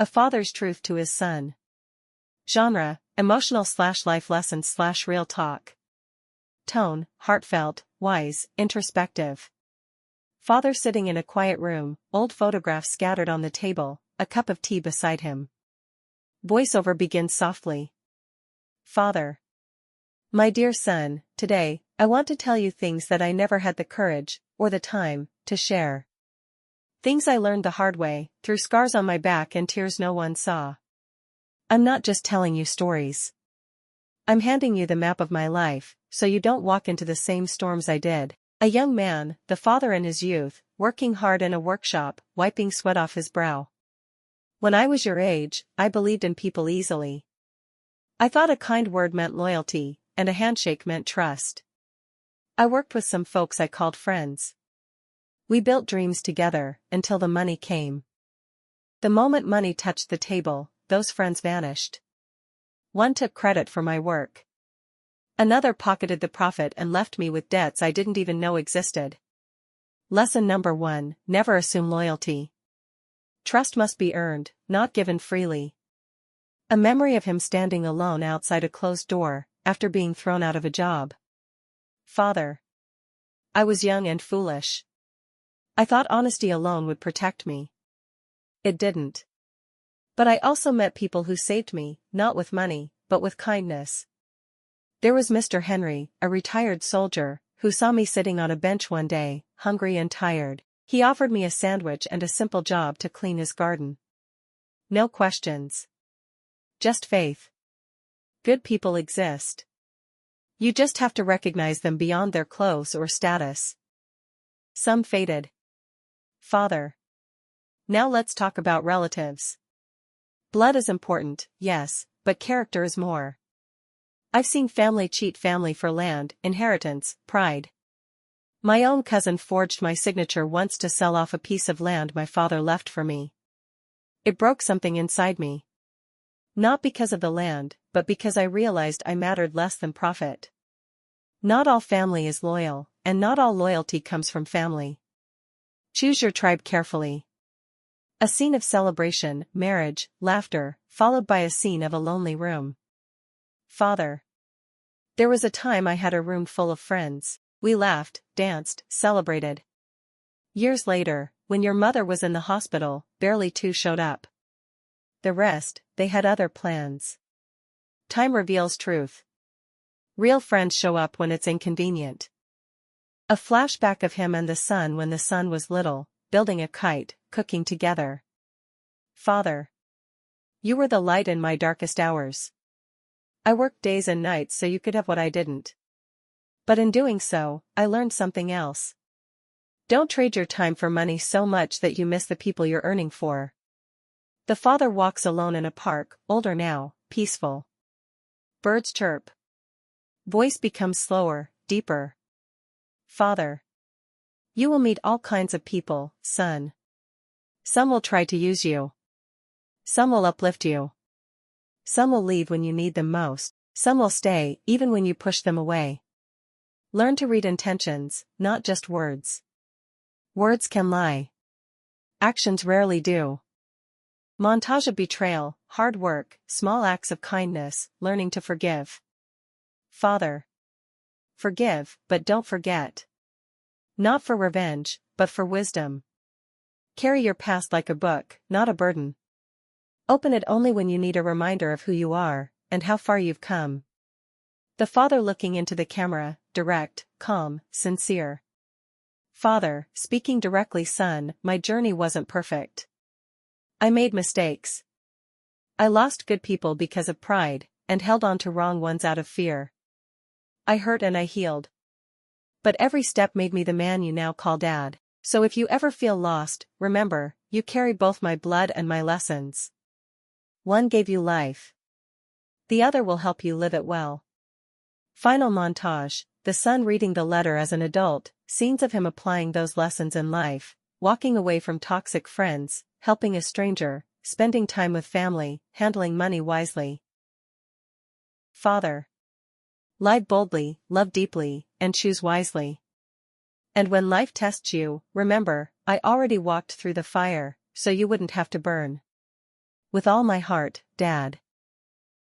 A father's truth to his son. Genre, emotional/life lessons/real talk. Tone, heartfelt, wise, introspective. Father sitting in a quiet room, old photographs scattered on the table, a cup of tea beside him. Voiceover begins softly. Father. My dear son, today, I want to tell you things that I never had the courage, or the time, to share. Things I learned the hard way, through scars on my back and tears no one saw. I'm not just telling you stories. I'm handing you the map of my life, so you don't walk into the same storms I did. A young man, the father in his youth, working hard in a workshop, wiping sweat off his brow. When I was your age, I believed in people easily. I thought a kind word meant loyalty, and a handshake meant trust. I worked with some folks I called friends. We built dreams together, until the money came. The moment money touched the table, those friends vanished. One took credit for my work. Another pocketed the profit and left me with debts I didn't even know existed. Lesson number 1, never assume loyalty. Trust must be earned, not given freely. A memory of him standing alone outside a closed door, after being thrown out of a job. Father. I was young and foolish. I thought honesty alone would protect me. It didn't. But I also met people who saved me, not with money, but with kindness. There was Mr. Henry, a retired soldier, who saw me sitting on a bench one day, hungry and tired. He offered me a sandwich and a simple job to clean his garden. No questions. Just faith. Good people exist. You just have to recognize them beyond their clothes or status. Some faded. Father. Now let's talk about relatives. Blood is important, yes, but character is more. I've seen family cheat family for land, inheritance, pride. My own cousin forged my signature once to sell off a piece of land my father left for me. It broke something inside me. Not because of the land, but because I realized I mattered less than profit. Not all family is loyal, and not all loyalty comes from family. Choose your tribe carefully. A scene of celebration, marriage, laughter, followed by a scene of a lonely room. Father. There was a time I had a room full of friends. We laughed, danced, celebrated. Years later, when your mother was in the hospital, barely 2 showed up. The rest, they had other plans. Time reveals truth. Real friends show up when it's inconvenient. A flashback of him and the sun when the son was little, building a kite, cooking together. Father. You were the light in my darkest hours. I worked days and nights so you could have what I didn't. But in doing so, I learned something else. Don't trade your time for money so much that you miss the people you're earning for. The father walks alone in a park, older now, peaceful. Birds chirp. Voice becomes slower, deeper. Father. You will meet all kinds of people, son. Some will try to use you. Some will uplift you. Some will leave when you need them most. Some will stay, even when you push them away. Learn to read intentions, not just words. Words can lie. Actions rarely do. Montage of betrayal, hard work, small acts of kindness, learning to forgive. Father. Forgive, but don't forget. Not for revenge, but for wisdom. Carry your past like a book, not a burden. Open it only when you need a reminder of who you are, and how far you've come. The father looking into the camera, direct, calm, sincere. Father, speaking directly, son, my journey wasn't perfect. I made mistakes. I lost good people because of pride, and held on to wrong ones out of fear. I hurt and I healed. But every step made me the man you now call Dad. So if you ever feel lost, remember, you carry both my blood and my lessons. One gave you life. The other will help you live it well. Final montage, the son reading the letter as an adult, scenes of him applying those lessons in life, walking away from toxic friends, helping a stranger, spending time with family, handling money wisely. Father. Lie boldly, love deeply, and choose wisely. And when life tests you, remember, I already walked through the fire, so you wouldn't have to burn. With all my heart, Dad.